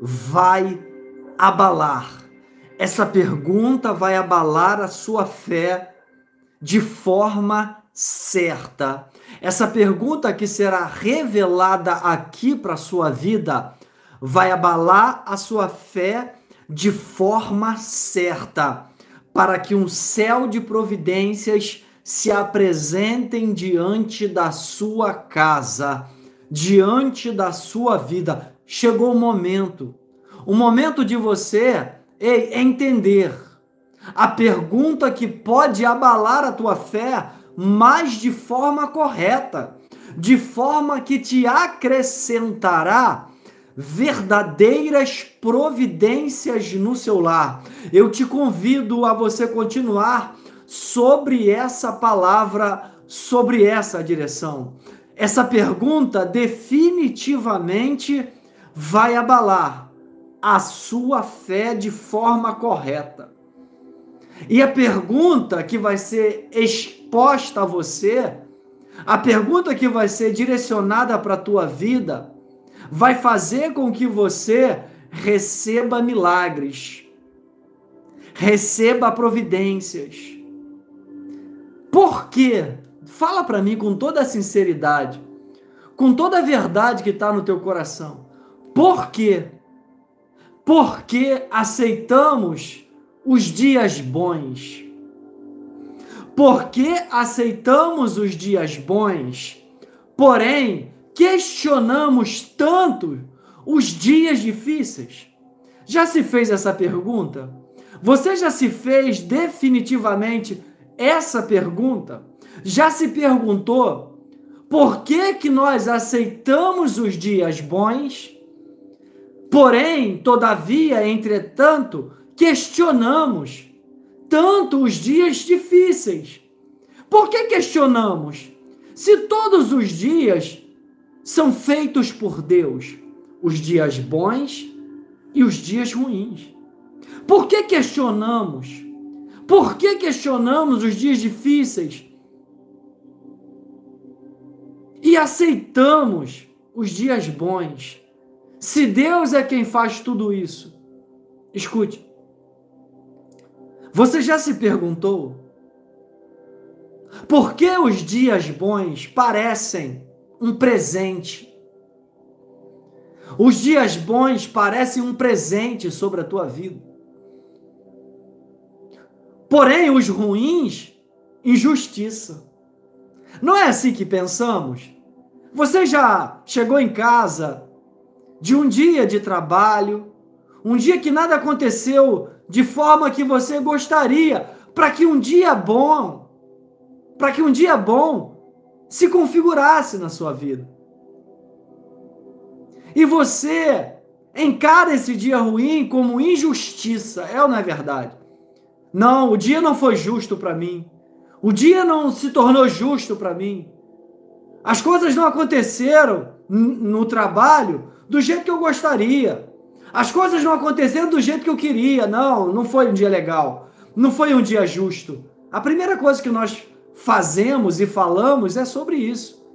vai abalar. Essa pergunta vai abalar a sua fé de forma certa. Essa pergunta que será revelada aqui para a sua vida vai abalar a sua fé de forma certa, para que um céu de providências se apresentem diante da sua casa, diante da sua vida. Chegou o momento de você entender a pergunta que pode abalar a tua fé, mas de forma correta, de forma que te acrescentará verdadeiras providências no seu lar. Eu te convido a você continuar sobre essa palavra, sobre essa direção. Essa pergunta definitivamente vai abalar a sua fé de forma correta. E a pergunta que vai ser exposta a você, a pergunta que vai ser direcionada para a tua vida, vai fazer com que você receba milagres, receba providências. Por quê? Fala para mim com toda a sinceridade, com toda a verdade que está no teu coração. Por quê? Porque aceitamos os dias bons. Porque aceitamos os dias bons, porém questionamos tanto os dias difíceis. Já se fez essa pergunta? Você já se fez definitivamente essa pergunta? Já se perguntou por que nós aceitamos os dias bons, porém, todavia, entretanto, questionamos tanto os dias difíceis? Por que questionamos? Se todos os dias são feitos por Deus, os dias bons e os dias ruins. Por que questionamos? Por que questionamos os dias difíceis e aceitamos os dias bons? Se Deus é quem faz tudo isso, escute. Você já se perguntou por que os dias bons parecem um presente? Os dias bons parecem um presente sobre a tua vida. Porém, os ruins, injustiça. Não é assim que pensamos? Você já chegou em casa de um dia de trabalho, um dia que nada aconteceu de forma que você gostaria, para que um dia bom se configurasse na sua vida. E você encara esse dia ruim como injustiça, é ou não é verdade? Não, o dia não foi justo para mim. O dia não se tornou justo para mim. As coisas não aconteceram no trabalho do jeito que eu gostaria. As coisas não aconteceram do jeito que eu queria. Não foi um dia legal. Não foi um dia justo. A primeira coisa que nós fazemos e falamos é sobre isso.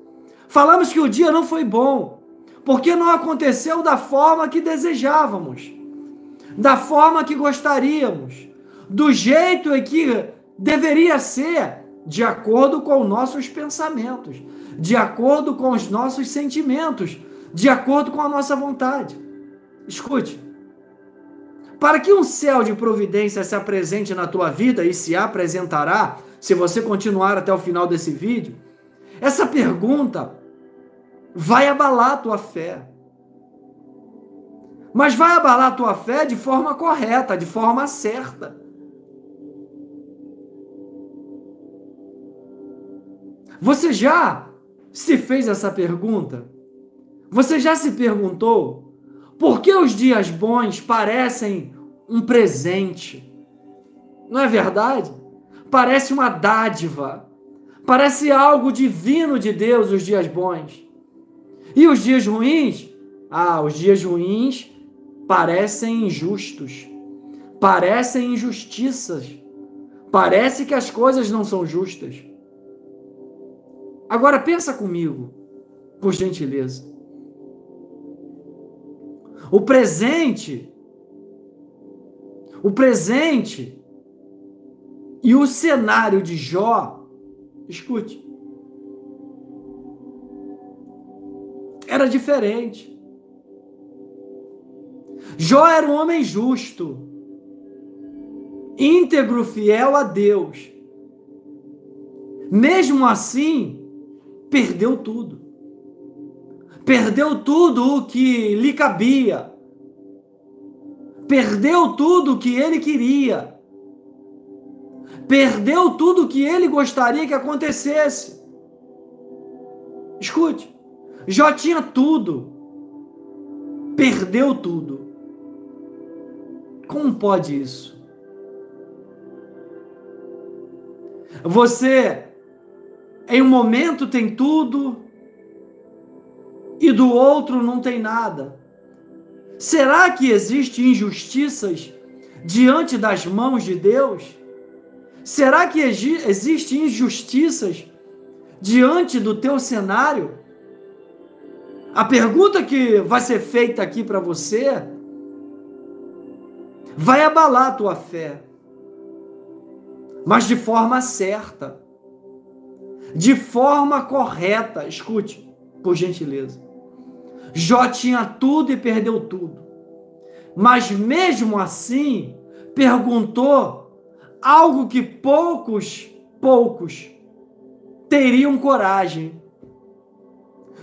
Falamos que o dia não foi bom, porque não aconteceu da forma que desejávamos, da forma que gostaríamos, do jeito que deveria ser, de acordo com os nossos pensamentos, de acordo com os nossos sentimentos, de acordo com a nossa vontade. Escute, para que um céu de providência se apresente na tua vida, e se apresentará, se você continuar até o final desse vídeo, essa pergunta vai abalar a tua fé. Mas vai abalar a tua fé de forma correta, de forma certa. Você já se fez essa pergunta? Você já se perguntou por que os dias bons parecem um presente? Não é verdade? Parece uma dádiva. Parece algo divino de Deus, os dias bons. E os dias ruins? Os dias ruins parecem injustos. Parecem injustiças. Parece que as coisas não são justas. Agora pensa comigo, por gentileza. O presente e o cenário de Jó, escute, era diferente. Jó era um homem justo, íntegro, fiel a Deus. Mesmo assim, perdeu tudo. Perdeu tudo o que lhe cabia. Perdeu tudo o que ele queria. Perdeu tudo o que ele gostaria que acontecesse. Escute, Jó tinha tudo. Perdeu tudo. Como pode isso? Você, em um momento, tem tudo e do outro não tem nada. Será que existem injustiças diante das mãos de Deus? Será que existem injustiças diante do teu cenário? A pergunta que vai ser feita aqui para você vai abalar a tua fé, mas de forma certa, de forma correta. Escute, por gentileza. Jó tinha tudo e perdeu tudo, mas mesmo assim perguntou algo que poucos teriam coragem.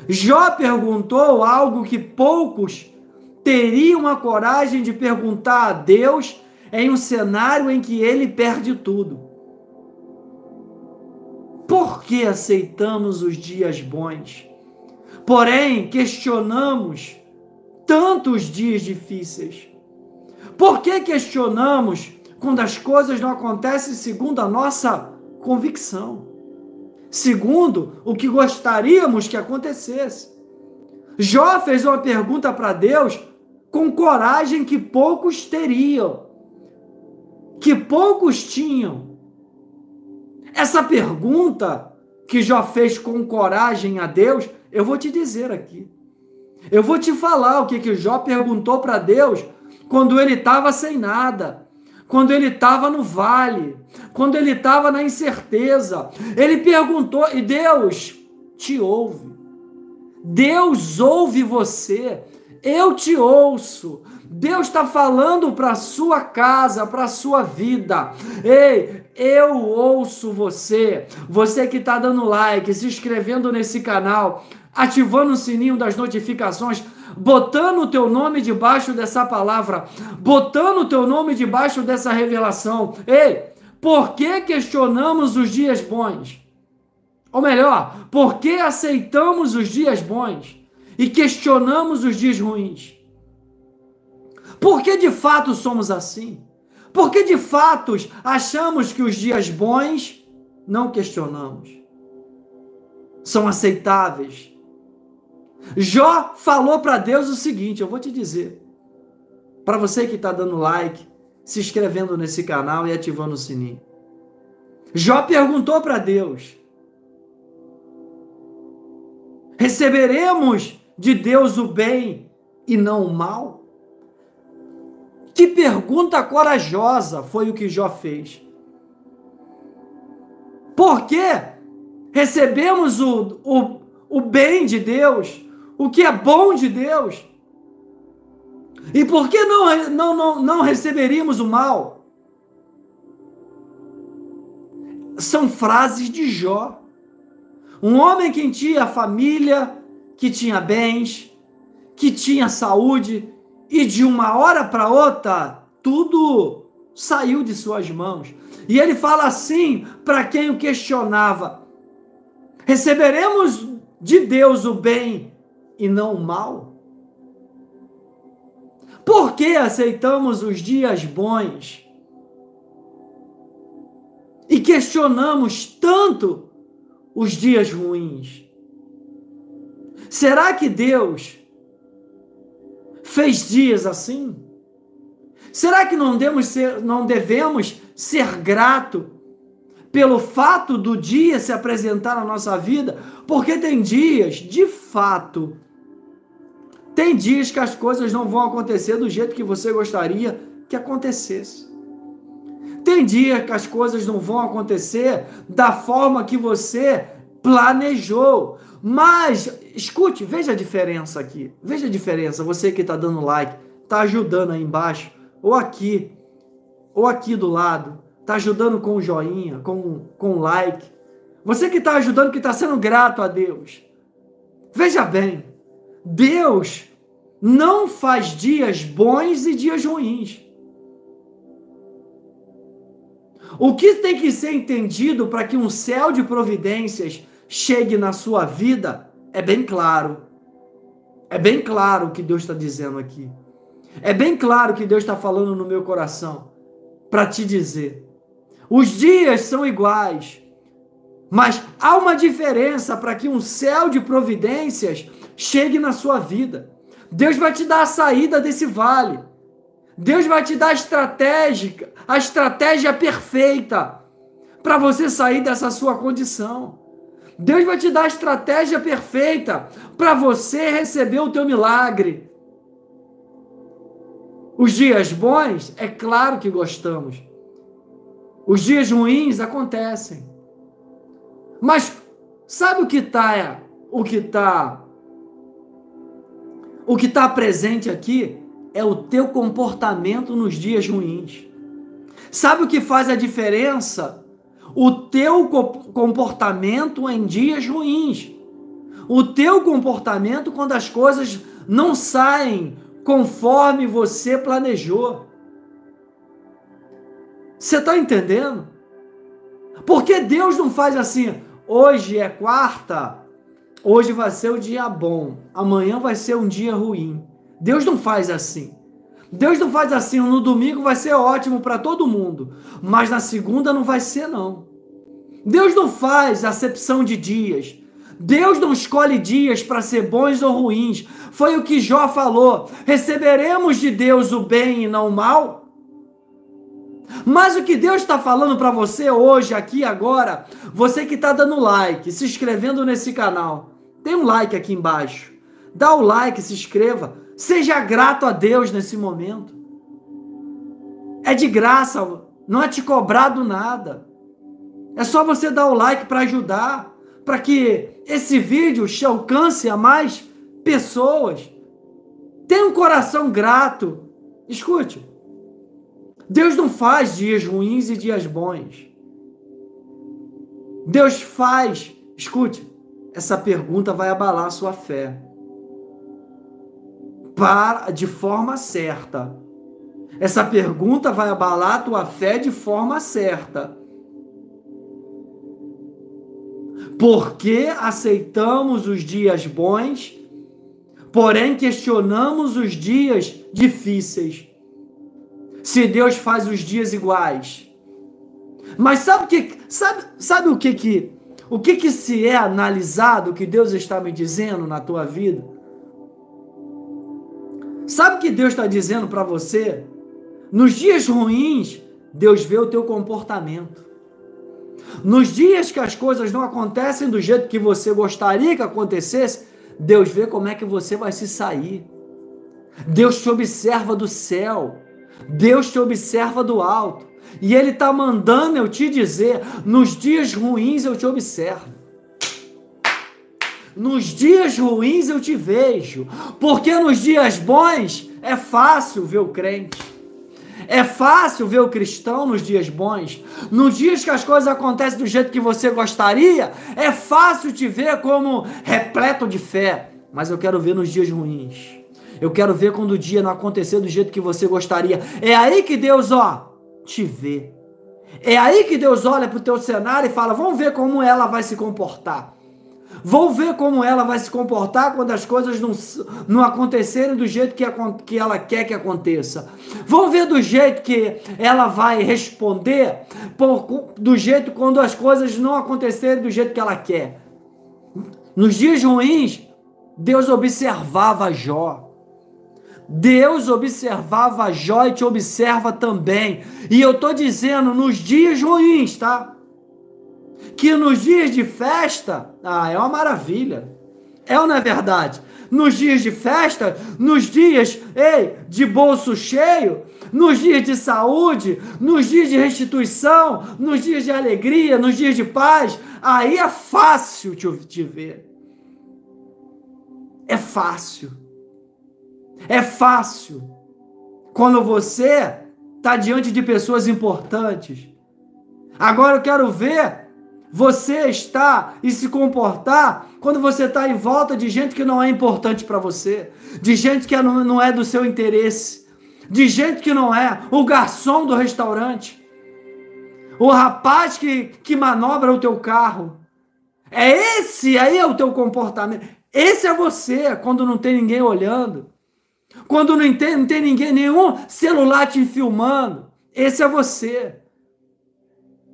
Jó perguntou algo que poucos teriam a coragem de perguntar a Deus em um cenário em que ele perde tudo. Por que aceitamos os dias bons, porém questionamos tantos dias difíceis? Por que questionamos quando as coisas não acontecem segundo a nossa convicção, segundo o que gostaríamos que acontecesse? Jó fez uma pergunta para Deus com coragem que poucos teriam, que poucos tinham. Essa pergunta que Jó fez com coragem a Deus, eu vou te dizer aqui. Eu vou te falar o que Jó perguntou para Deus quando ele estava sem nada, quando ele estava no vale, quando ele estava na incerteza. Ele perguntou e Deus te ouve. Deus ouve você. Eu te ouço. Deus está falando para a sua casa, para a sua vida. Ei, eu ouço você. Você que está dando like, se inscrevendo nesse canal, ativando o sininho das notificações, botando o teu nome debaixo dessa palavra, botando o teu nome debaixo dessa revelação. Ei, por que questionamos os dias bons? Ou melhor, por que aceitamos os dias bons e questionamos os dias ruins? Por que de fato somos assim? Por que de fato achamos que os dias bons não questionamos? São aceitáveis. Jó falou para Deus o seguinte, eu vou te dizer, para você que está dando like, se inscrevendo nesse canal e ativando o sininho. Jó perguntou para Deus: receberemos de Deus o bem e não o mal? Que pergunta corajosa foi o que Jó fez. Por que recebemos o bem de Deus, o que é bom de Deus? E por que não receberíamos o mal? São frases de Jó. Um homem que tinha família, que tinha bens, que tinha saúde, e de uma hora para outra, tudo saiu de suas mãos. E ele fala assim para quem o questionava: receberemos de Deus o bem e não o mal? Por que aceitamos os dias bons e questionamos tanto os dias ruins? Será que Deus fez dias assim? Será que não devemos ser grato pelo fato do dia se apresentar na nossa vida? Porque tem dias, de fato, Tem dias que as coisas não vão acontecer do jeito que você gostaria que acontecesse. Tem dia que as coisas não vão acontecer da forma que você planejou. Mas, escute, veja a diferença aqui. Veja a diferença. Você que está dando like, está ajudando aí embaixo, ou aqui do lado, está ajudando com o joinha, com o like. Você que está ajudando, que está sendo grato a Deus. Veja bem, Deus não faz dias bons e dias ruins. O que tem que ser entendido para que um céu de providências chegue na sua vida é bem claro. É bem claro o que Deus está dizendo aqui. É bem claro o que Deus está falando no meu coração para te dizer. Os dias são iguais, mas há uma diferença para que um céu de providências chegue na sua vida. Deus vai te dar a saída desse vale. Deus vai te dar a estratégia perfeita para você sair dessa sua condição. Deus vai te dar a estratégia perfeita para você receber o teu milagre. Os dias bons, é claro que gostamos. Os dias ruins acontecem. Mas sabe o que está presente aqui? É o teu comportamento nos dias ruins. Sabe o que faz a diferença? O teu comportamento em dias ruins. O teu comportamento quando as coisas não saem conforme você planejou. Você está entendendo? Porque Deus não faz assim, hoje é quarta, hoje vai ser um dia bom, amanhã vai ser um dia ruim. Deus não faz assim. Deus não faz assim, no domingo vai ser ótimo para todo mundo, mas na segunda não vai ser não. Deus não faz acepção de dias. Deus não escolhe dias para ser bons ou ruins. Foi o que Jó falou. Receberemos de Deus o bem e não o mal? Mas o que Deus está falando para você hoje, aqui, agora, você que está dando like, se inscrevendo nesse canal, tem um like aqui embaixo. Dá o like, se inscreva. Seja grato a Deus nesse momento. É de graça, não é te cobrado nada. É só você dar o like para ajudar, para que esse vídeo alcance a mais pessoas. Tenha um coração grato. Escute, Deus não faz dias ruins e dias bons. Deus faz, escute, essa pergunta vai abalar a sua fé. De forma certa. Essa pergunta vai abalar a tua fé de forma certa. Por que aceitamos os dias bons, porém questionamos os dias difíceis? Se Deus faz os dias iguais. Mas sabe o que se é analisado, o que Deus está me dizendo na tua vida? Sabe o que Deus está dizendo para você? Nos dias ruins, Deus vê o teu comportamento. Nos dias que as coisas não acontecem do jeito que você gostaria que acontecesse, Deus vê como é que você vai se sair. Deus te observa do céu. Deus te observa do alto. E Ele está mandando eu te dizer, nos dias ruins eu te observo. Nos dias ruins eu te vejo, porque nos dias bons é fácil ver o crente, é fácil ver o cristão nos dias bons. Nos dias que as coisas acontecem do jeito que você gostaria, é fácil te ver como repleto de fé, mas eu quero ver nos dias ruins. Eu quero ver quando o dia não acontecer do jeito que você gostaria. É aí que Deus, te vê. É aí que Deus olha para o teu cenário e fala, vamos ver como ela vai se comportar. Vou ver como ela vai se comportar quando as coisas não acontecerem do jeito que ela quer que aconteça. Vou ver do jeito que ela vai responder, do jeito quando as coisas não acontecerem do jeito que ela quer. Nos dias ruins, Deus observava Jó. Deus observava Jó e te observa também. E eu estou dizendo nos dias ruins, tá? Que nos dias de festa, é uma maravilha. É ou não é verdade? Nos dias de festa, nos dias, de bolso cheio, nos dias de saúde, nos dias de restituição, nos dias de alegria, nos dias de paz, aí é fácil te ver. É fácil. É fácil. Quando você está diante de pessoas importantes. Agora eu quero ver você estar e se comportar quando você está em volta de gente que não é importante para você, de gente que não é do seu interesse, de gente que não é o garçom do restaurante, o rapaz que manobra o teu carro. Esse aí é o teu comportamento. Esse é você quando não tem ninguém olhando, quando não tem ninguém, nenhum celular te filmando. Esse é você.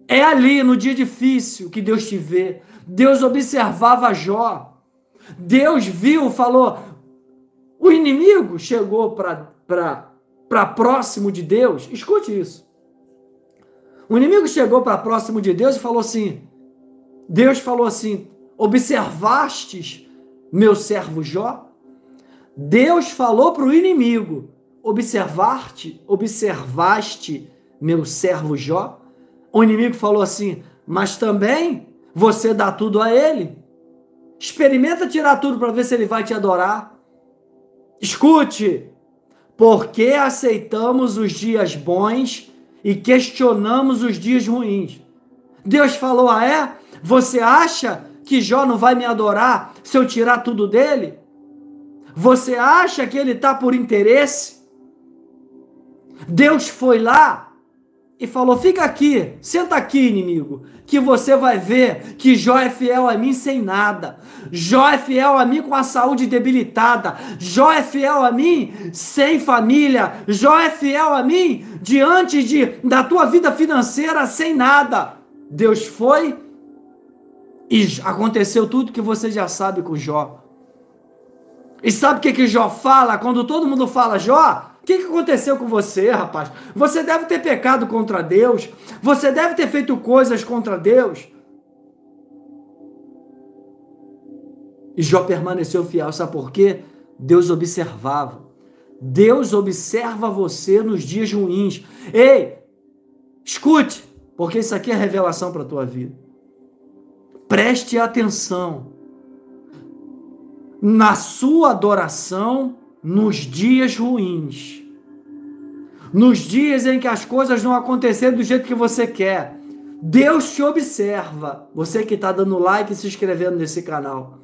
É ali, no dia difícil, que Deus te vê. Deus observava Jó. Deus viu, falou, o inimigo chegou para próximo de Deus. Escute isso. O inimigo chegou para próximo de Deus e falou assim, Deus falou assim, observastes meu servo Jó? Deus falou para o inimigo, observaste meu servo Jó? O inimigo falou assim, mas também você dá tudo a ele. Experimenta tirar tudo para ver se ele vai te adorar. Escute, porque aceitamos os dias bons e questionamos os dias ruins. Deus falou, você acha que Jó não vai me adorar se eu tirar tudo dele? Você acha que ele está por interesse? Deus foi lá e falou, fica aqui, senta aqui, inimigo, que você vai ver que Jó é fiel a mim sem nada. Jó é fiel a mim com a saúde debilitada. Jó é fiel a mim sem família. Jó é fiel a mim diante da tua vida financeira sem nada. Deus foi e aconteceu tudo que você já sabe com Jó. E sabe o que Jó fala? Quando todo mundo fala Jó, o que aconteceu com você, rapaz? Você deve ter pecado contra Deus. Você deve ter feito coisas contra Deus. E Jó permaneceu fiel. Sabe por quê? Deus observava. Deus observa você nos dias ruins. Ei, escute, porque isso aqui é revelação para a tua vida. Preste atenção na sua adoração nos dias ruins, nos dias em que as coisas não aconteceram do jeito que você quer. Deus te observa. Você que está dando like e se inscrevendo nesse canal.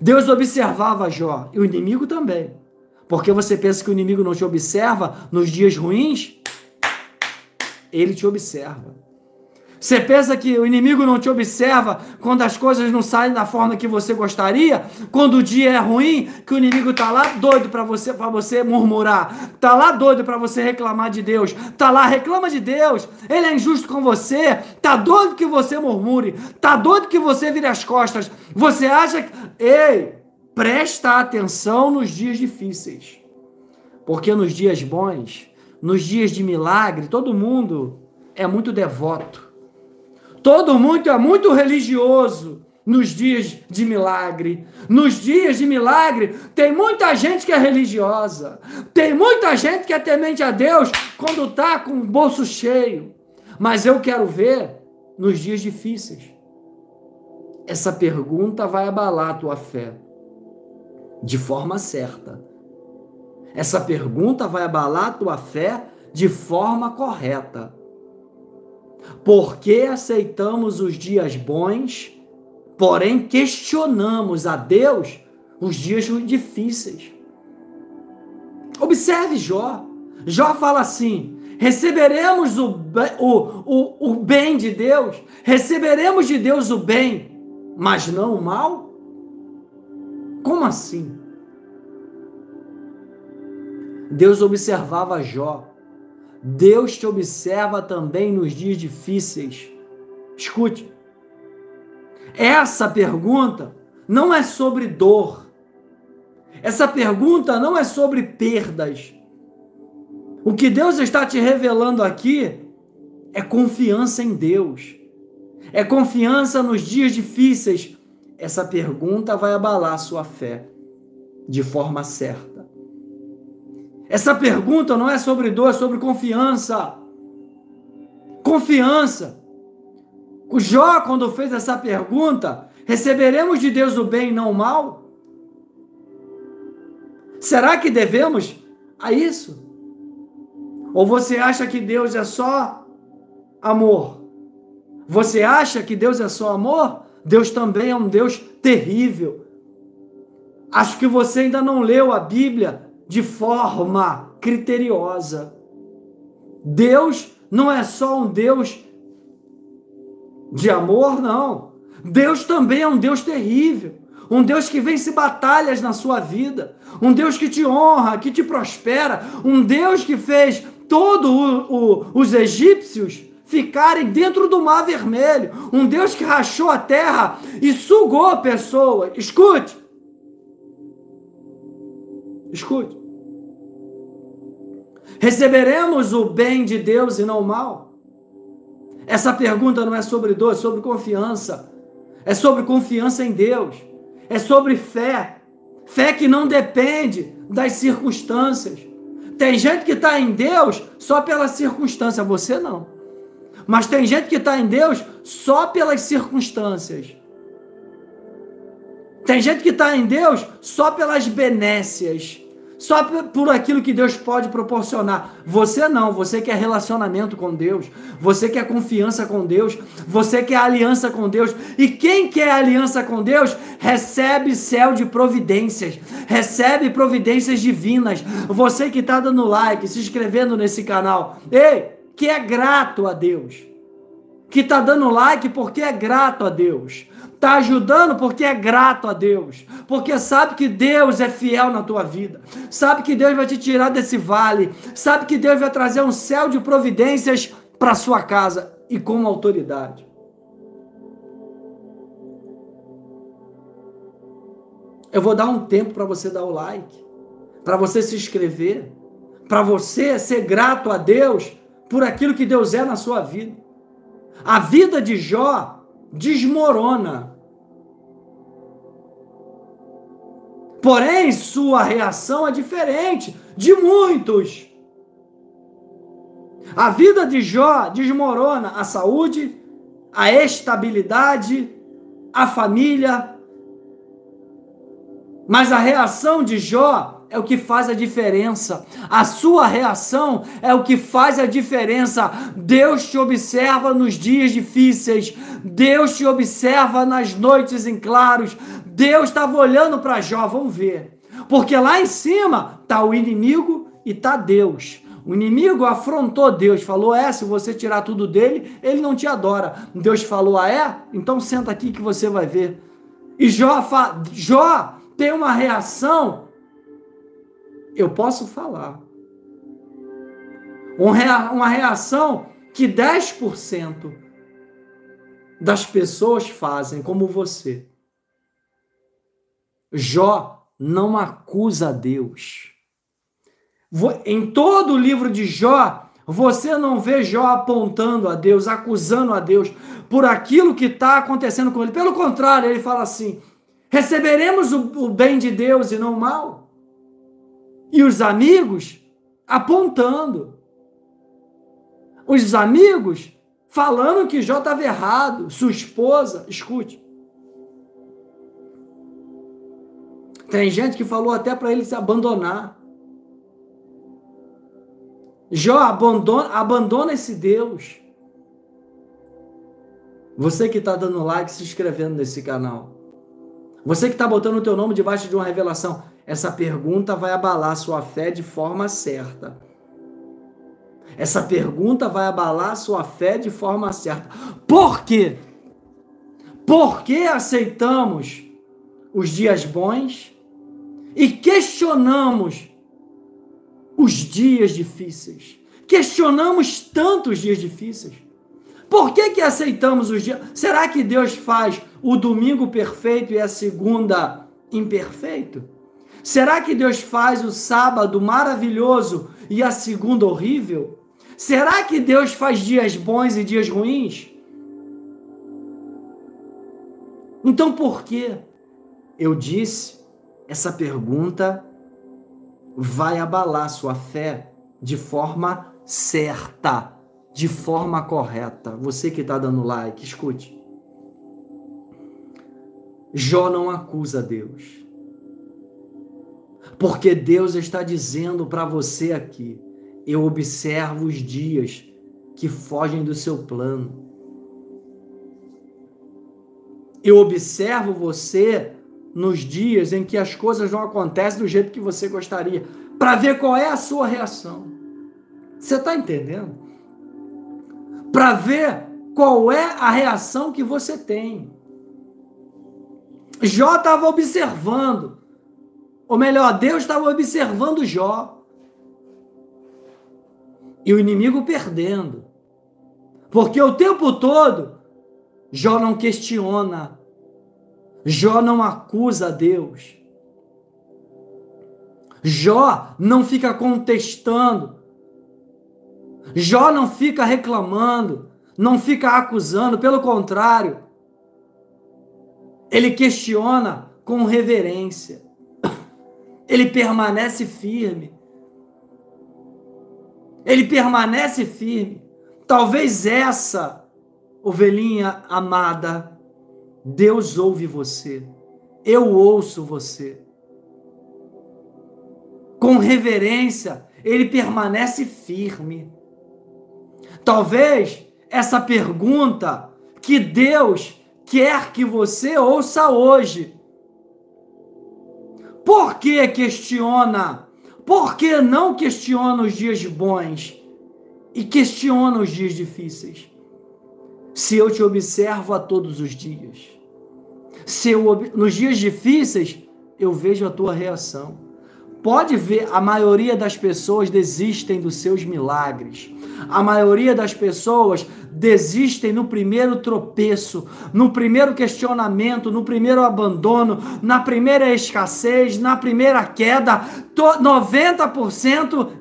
Deus observava Jó e o inimigo também. Porque você pensa que o inimigo não te observa nos dias ruins? Ele te observa. Você pensa que o inimigo não te observa quando as coisas não saem da forma que você gostaria? Quando o dia é ruim, que o inimigo está lá doido para você murmurar, está lá doido para você reclamar de Deus, está lá, reclama de Deus, ele é injusto com você, está doido que você murmure, está doido que você vire as costas, você acha que... Ei, presta atenção nos dias difíceis, porque nos dias bons, nos dias de milagre, todo mundo é muito devoto. Todo mundo é muito religioso nos dias de milagre. Nos dias de milagre, tem muita gente que é religiosa. Tem muita gente que é temente a Deus quando está com o bolso cheio. Mas eu quero ver nos dias difíceis. Essa pergunta vai abalar a tua fé de forma certa. Essa pergunta vai abalar a tua fé de forma correta. Porque aceitamos os dias bons, porém questionamos a Deus os dias difíceis. Observe Jó. Jó fala assim, receberemos o bem de Deus, receberemos de Deus o bem, mas não o mal? Como assim? Deus observava Jó. Deus te observa também nos dias difíceis. Escute, essa pergunta não é sobre dor. Essa pergunta não é sobre perdas. O que Deus está te revelando aqui é confiança em Deus. É confiança nos dias difíceis. essa pergunta vai abalar a sua fé de forma certa. Essa pergunta não é sobre dor, é sobre confiança. Confiança. O Jó, quando fez essa pergunta, receberemos de Deus o bem e não o mal? Será que devemos a isso? Ou você acha que Deus é só amor? Você acha que Deus é só amor? Deus também é um Deus terrível. Acho que você ainda não leu a Bíblia de forma criteriosa. Deus não é só um Deus de amor, não. Deus também é um Deus terrível. Um Deus que vence batalhas na sua vida. Um Deus que te honra, que te prospera. Um Deus que fez todos os egípcios ficarem dentro do Mar Vermelho. Um Deus que rachou a terra e sugou pessoas. Escute. Escute. Receberemos o bem de Deus e não o mal? Essa pergunta não é sobre dor, é sobre confiança. É sobre confiança em Deus. É sobre fé. Fé que não depende das circunstâncias. Tem gente que está em Deus só pela circunstância, você não. Mas tem gente que está em Deus só pelas circunstâncias. Tem gente que está em Deus só pelas benécias. Só por aquilo que Deus pode proporcionar. Você não, você quer relacionamento com Deus, você quer confiança com Deus, você quer aliança com Deus. E quem quer aliança com Deus, recebe céu de providências, recebe providências divinas. Você que está dando like, se inscrevendo nesse canal, ei, que é grato a Deus, que está dando like porque é grato a Deus, está ajudando porque é grato a Deus, porque sabe que Deus é fiel na tua vida, sabe que Deus vai te tirar desse vale, sabe que Deus vai trazer um céu de providências para sua casa e com autoridade. Eu vou dar um tempo para você dar o like, para você se inscrever, para você ser grato a Deus por aquilo que Deus é na sua vida. A vida de Jó desmorona. Porém, sua reação é diferente de muitos. A vida de Jó desmorona a saúde, a estabilidade, a família. Mas a reação de Jó é o que faz a diferença. A sua reação é o que faz a diferença. Deus te observa nos dias difíceis. Deus te observa nas noites em claros. Deus estava olhando para Jó, vamos ver. Porque lá em cima está o inimigo e está Deus. O inimigo afrontou Deus, falou, se você tirar tudo dele, ele não te adora. Deus falou, então senta aqui que você vai ver. E Jó tem uma reação. Eu posso falar. Uma reação que 10% das pessoas fazem, como você. Jó não acusa Deus. Em todo o livro de Jó, você não vê Jó apontando a Deus, acusando a Deus por aquilo que está acontecendo com ele. Pelo contrário, ele fala assim, receberemos o bem de Deus e não o mal. E os amigos apontando. Os amigos falando que Jó estava errado. Sua esposa, escute. Tem gente que falou até para ele se abandonar. Jó, abandona esse Deus. Você que está dando like, se inscrevendo nesse canal. Você que está botando o teu nome debaixo de uma revelação. Essa pergunta vai abalar sua fé de forma certa. Essa pergunta vai abalar sua fé de forma certa. Por quê? Por que aceitamos os dias bons e questionamos os dias difíceis? Questionamos tantos dias difíceis. Por que aceitamos os dias? Será que Deus faz o domingo perfeito e a segunda imperfeito? Será que Deus faz o sábado maravilhoso e a segunda horrível? Será que Deus faz dias bons e dias ruins? Então por quê? Eu disse, essa pergunta vai abalar sua fé de forma certa, de forma correta. Você que está dando like, escute. Jó não acusa Deus, porque Deus está dizendo para você aqui: eu observo os dias que fogem do seu plano. Eu observo você nos dias em que as coisas não acontecem do jeito que você gostaria, para ver qual é a sua reação. Você está entendendo? Para ver qual é a reação que você tem. Jó estava observando, ou melhor, Deus estava observando Jó. E o inimigo perdendo. Porque o tempo todo, Jó não questiona, Jó não acusa Deus, Jó não fica contestando, Jó não fica reclamando, não fica acusando, pelo contrário, ele questiona com reverência, ele permanece firme, ele permanece firme. Talvez essa, ovelhinha amada, Deus ouve você, eu ouço você. Com reverência, ele permanece firme. Talvez essa pergunta que Deus quer que você ouça hoje. Por que questiona? Por que não questiona os dias bons e questiona os dias difíceis? Se eu te observo a todos os dias, nos dias difíceis eu vejo a tua reação. Pode ver, a maioria das pessoas desistem dos seus milagres. A maioria das pessoas desistem no primeiro tropeço, no primeiro questionamento, no primeiro abandono, na primeira escassez, na primeira queda. 90%,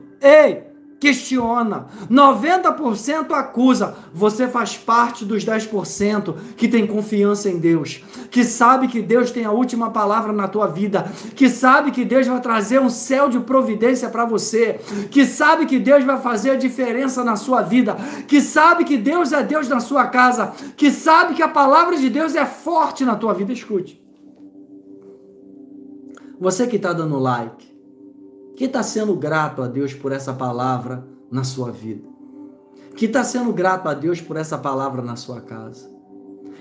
questiona, 90% acusa. Você faz parte dos 10% que tem confiança em Deus, que sabe que Deus tem a última palavra na tua vida, que sabe que Deus vai trazer um céu de providência para você, que sabe que Deus vai fazer a diferença na sua vida, que sabe que Deus é Deus na sua casa, que sabe que a palavra de Deus é forte na tua vida. Escute. Você que está dando like, que está sendo grato a Deus por essa palavra na sua vida, que está sendo grato a Deus por essa palavra na sua casa,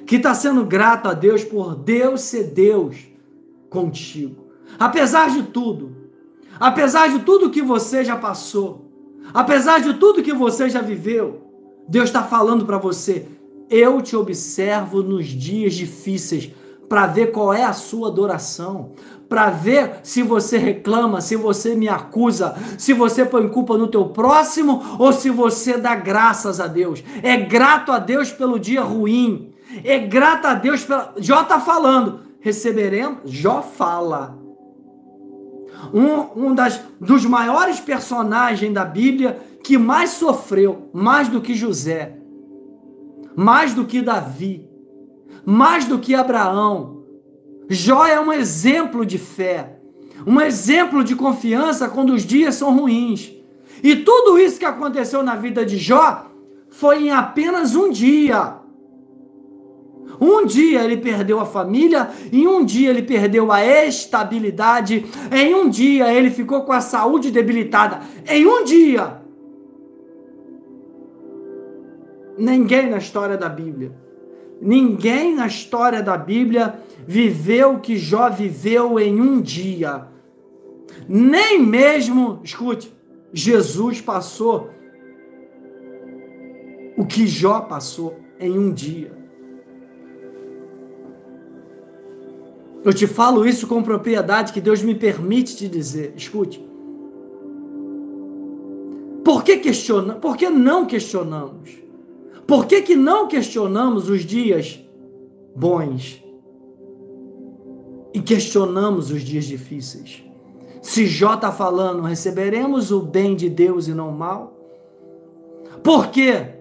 que está sendo grato a Deus por Deus ser Deus contigo, apesar de tudo que você já passou, apesar de tudo que você já viveu, Deus está falando para você: eu te observo nos dias difíceis, para ver qual é a sua adoração, para ver se você reclama, se você me acusa, se você põe culpa no teu próximo ou se você dá graças a Deus. É grato a Deus pelo dia ruim, é grato a Deus pela... Jó está falando, receberemos, Jó fala. Dos maiores personagens da Bíblia que mais sofreu, mais do que José, mais do que Davi, mais do que Abraão. Jó é um exemplo de fé, um exemplo de confiança quando os dias são ruins. E tudo isso que aconteceu na vida de Jó foi em apenas um dia. Um dia ele perdeu a família, em um dia ele perdeu a estabilidade, em um dia ele ficou com a saúde debilitada, em um dia. Ninguém na história da Bíblia viveu o que Jó viveu em um dia. Nem mesmo, escute, Jesus passou o que Jó passou em um dia. Eu te falo isso com propriedade que Deus me permite te dizer. Escute. Por que não questionamos? Por que não questionamos os dias bons e questionamos os dias difíceis? Se Jó está falando, receberemos o bem de Deus e não o mal? Por quê?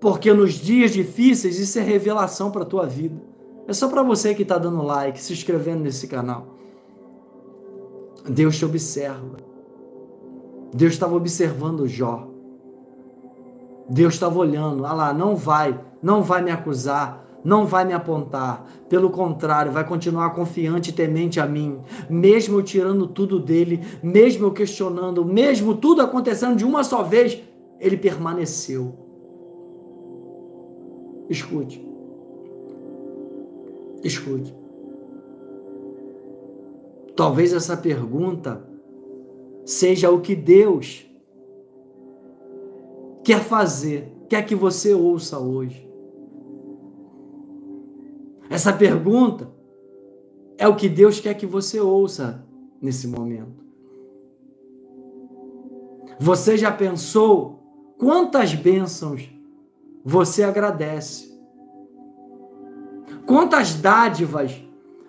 Porque nos dias difíceis isso é revelação para a tua vida. É só para você que está dando like, se inscrevendo nesse canal. Deus te observa. Deus estava observando Jó. Deus estava olhando. Ah lá, não vai me acusar, não vai me apontar. Pelo contrário, vai continuar confiante e temente a mim. Mesmo eu tirando tudo dele, mesmo eu questionando, mesmo tudo acontecendo de uma só vez, ele permaneceu. Escute. Escute. Talvez essa pergunta seja o que Deus quer fazer, quer que você ouça hoje. Essa pergunta é o que Deus quer que você ouça nesse momento. Você já pensou quantas bênçãos você agradece? Quantas dádivas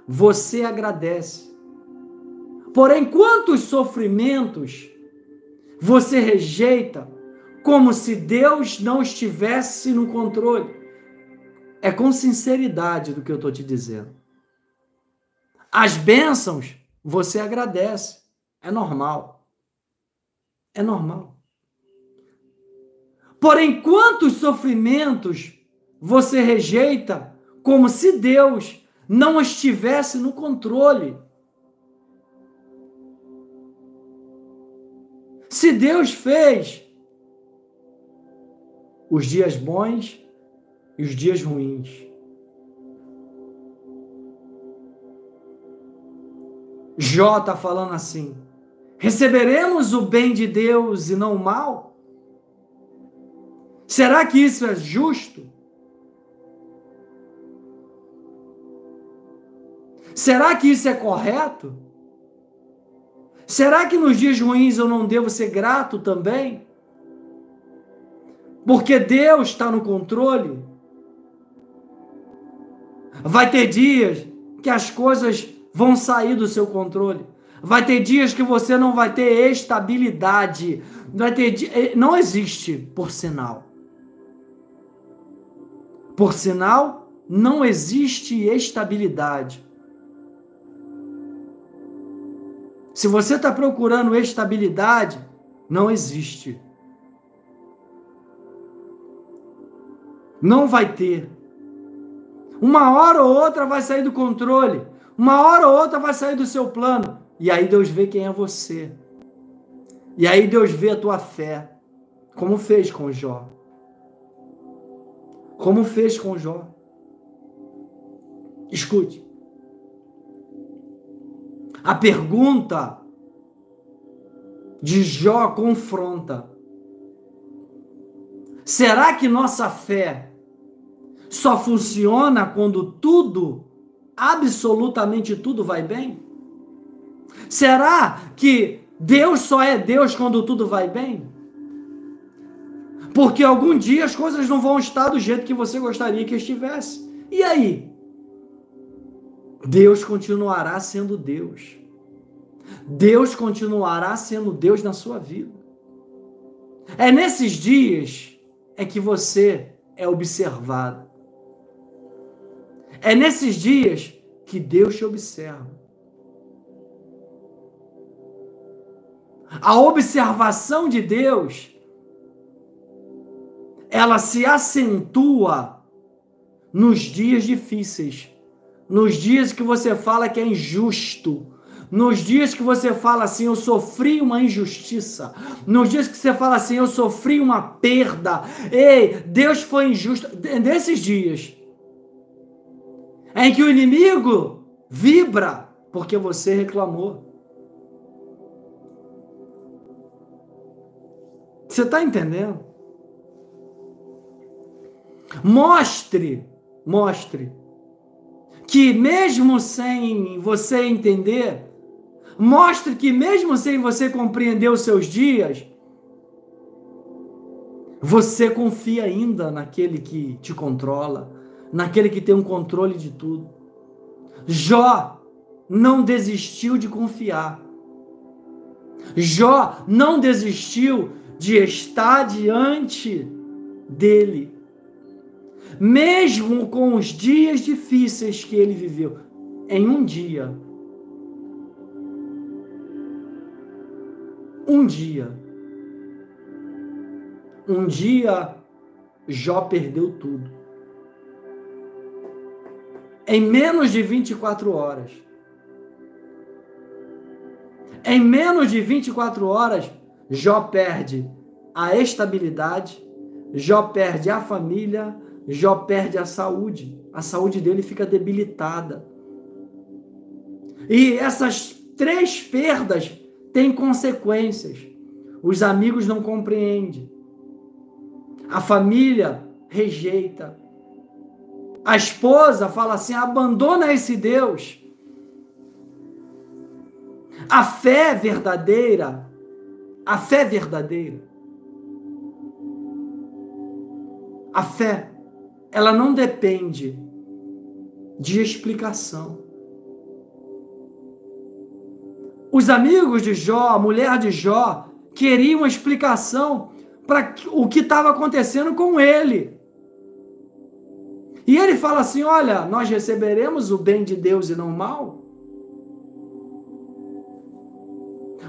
você agradece? Porém, quantos sofrimentos você rejeita como se Deus não estivesse no controle? É com sinceridade do que eu estou te dizendo. As bênçãos você agradece. É normal. É normal. Porém, quantos sofrimentos você rejeita como se Deus não estivesse no controle? Se Deus fez os dias bons e os dias ruins. Jó está falando assim: receberemos o bem de Deus e não o mal? Será que isso é justo? Será que isso é correto? Será que nos dias ruins eu não devo ser grato também? Porque Deus está no controle? Vai ter dias que as coisas vão sair do seu controle. Vai ter dias que você não vai ter estabilidade. Não existe, por sinal. Por sinal, não existe estabilidade. Se você está procurando estabilidade, não existe. Não vai ter. Uma hora ou outra vai sair do controle. Uma hora ou outra vai sair do seu plano. E aí Deus vê quem é você. E aí Deus vê a tua fé. Como fez com Jó. Como fez com Jó. Escute. A pergunta de Jó confronta. Será que nossa fé só funciona quando tudo, absolutamente tudo vai bem? Será que Deus só é Deus quando tudo vai bem? Porque algum dia as coisas não vão estar do jeito que você gostaria que estivesse. E aí? Deus continuará sendo Deus. Deus continuará sendo Deus na sua vida. É nesses dias é que você é observado. É nesses dias que Deus te observa. A observação de Deus, ela se acentua nos dias difíceis, nos dias que você fala que é injusto, nos dias que você fala assim, eu sofri uma injustiça, nos dias que você fala assim, eu sofri uma perda, ei, Deus foi injusto, nesses dias em que o inimigo vibra porque você reclamou. Você está entendendo? Mostre que mesmo sem você entender, mostre que mesmo sem você compreender os seus dias, você confia ainda naquele que te controla, naquele que tem um controle de tudo. Jó não desistiu de confiar. Jó não desistiu de estar diante dele. Mesmo com os dias difíceis que ele viveu, em um dia, Jó perdeu tudo. Em menos de 24 horas. Em menos de 24 horas, Jó perde a estabilidade, Jó perde a família, Jó perde a saúde. A saúde dele fica debilitada. E essas 3 perdas têm consequências. Os amigos não compreendem. A família rejeita. A esposa fala assim: abandona esse Deus. A fé verdadeira, a fé, ela não depende de explicação. Os amigos de Jó, a mulher de Jó, queriam uma explicação para o que estava acontecendo com ele. E ele fala assim: olha, nós receberemos o bem de Deus e não o mal.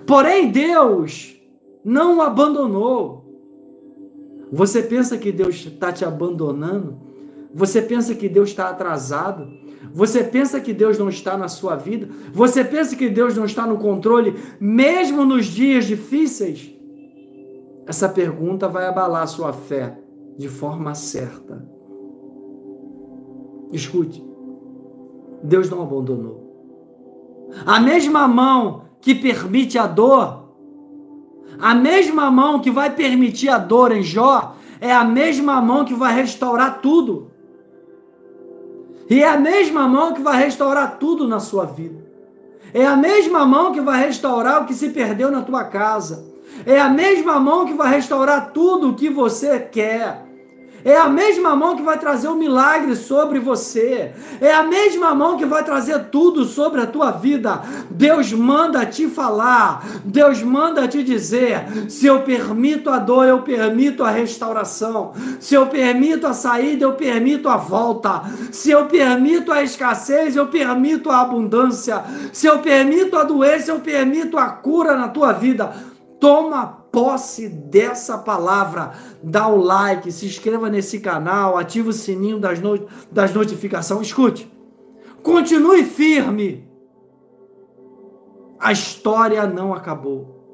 Porém, Deus não o abandonou. Você pensa que Deus está te abandonando? Você pensa que Deus está atrasado? Você pensa que Deus não está na sua vida? Você pensa que Deus não está no controle, mesmo nos dias difíceis? Essa pergunta vai abalar a sua fé de forma certa. Escute, Deus não abandonou. A mesma mão que permite a dor, a mesma mão que vai permitir a dor em Jó, é a mesma mão que vai restaurar tudo. E é a mesma mão que vai restaurar tudo na sua vida. É a mesma mão que vai restaurar o que se perdeu na tua casa. É a mesma mão que vai restaurar tudo o que você quer. É a mesma mão que vai trazer um milagre sobre você. É a mesma mão que vai trazer tudo sobre a tua vida. Deus manda te falar. Deus manda te dizer: se eu permito a dor, eu permito a restauração. Se eu permito a saída, eu permito a volta. Se eu permito a escassez, eu permito a abundância. Se eu permito a doença, eu permito a cura na tua vida. Toma posse dessa palavra, dá o like, se inscreva nesse canal, ativa o sininho das notificações. Escute, continue firme. A história não acabou.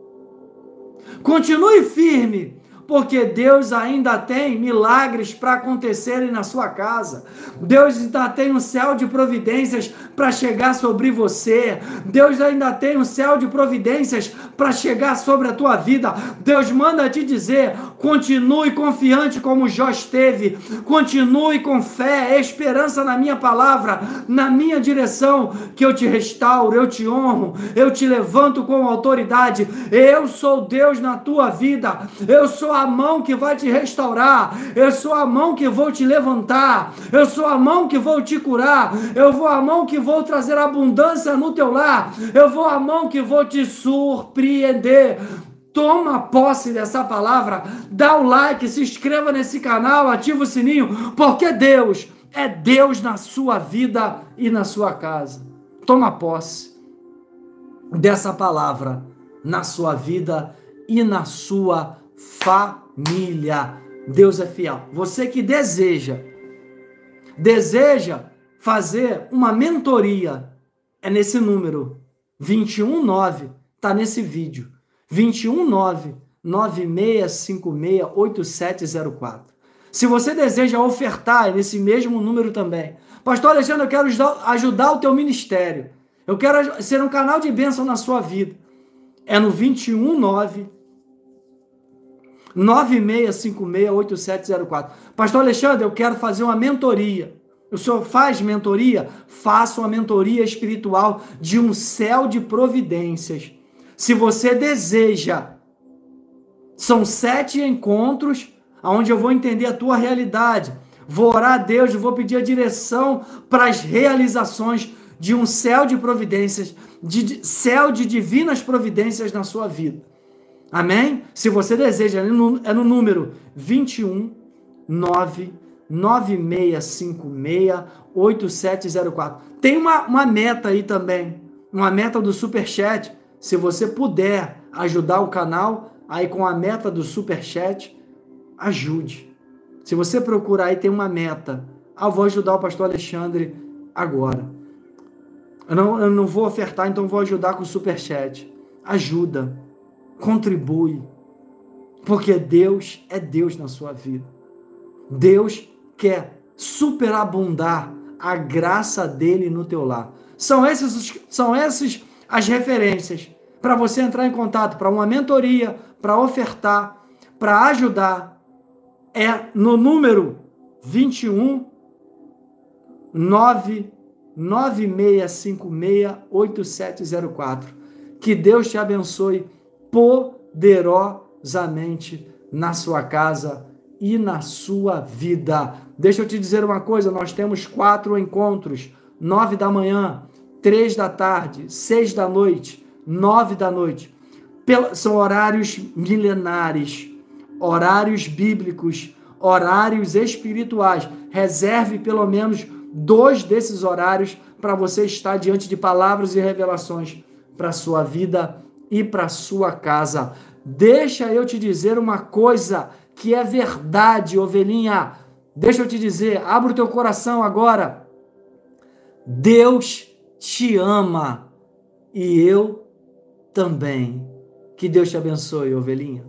Continue firme, porque Deus ainda tem milagres para acontecerem na sua casa. Deus ainda tem um céu de providências para chegar sobre você. Deus ainda tem um céu de providências para chegar sobre a tua vida. Deus manda te dizer: continue confiante como Jó esteve. Continue com fé, esperança na minha palavra, na minha direção, que eu te restauro, eu te honro, eu te levanto com autoridade. Eu sou Deus na tua vida. Eu sou a mão que vai te restaurar. Eu sou a mão que vou te levantar. Eu sou a mão que vou te curar. Eu vou a mão que vou trazer abundância no teu lar. Eu vou a mão que vou te surpreender. Toma posse dessa palavra, dá o like, se inscreva nesse canal, ativa o sininho, porque Deus é Deus na sua vida e na sua casa. Toma posse dessa palavra na sua vida e na sua família. Deus é fiel. Você que deseja fazer uma mentoria, é nesse número 219, tá nesse vídeo, 219-9656-8704. Se você deseja ofertar, é nesse mesmo número também. Pastor Alexandre, eu quero ajudar o teu ministério. Eu quero ser um canal de bênção na sua vida. É no 219-9656-8704. Pastor Alexandre, eu quero fazer uma mentoria. O senhor faz mentoria? Faça uma mentoria espiritual de um céu de providências. Se você deseja, são 7 encontros onde eu vou entender a tua realidade. Vou orar a Deus, vou pedir a direção para as realizações de um céu de providências, de céu de divinas providências na sua vida. Amém? Se você deseja, é no número 219 9656-8704. Tem uma meta aí também, uma meta do Superchat. Se você puder ajudar o canal, aí com a meta do Superchat, ajude. Se você procurar aí, tem uma meta. Eu vou ajudar o pastor Alexandre agora. Eu não vou ofertar, então vou ajudar com o Superchat. Ajuda, contribui, porque Deus é Deus na sua vida. Deus quer superabundar a graça dele no teu lar. São essas as referências para você entrar em contato, para uma mentoria, para ofertar, para ajudar. É no número 21 99656-8704. Que Deus te abençoe poderosamente na sua casa e na sua vida. Deixa eu te dizer uma coisa, nós temos 4 encontros, 9 da manhã, 3 da tarde, 6 da noite, 9 da noite. São horários milenares, horários bíblicos, horários espirituais. Reserve pelo menos 2 desses horários para você estar diante de palavras e revelações para a sua vida e para a sua casa. Deixa eu te dizer uma coisa que é verdade, ovelhinha. Deixa eu te dizer, abre o teu coração agora. Deus te ama e eu também. Que Deus te abençoe, ovelhinha.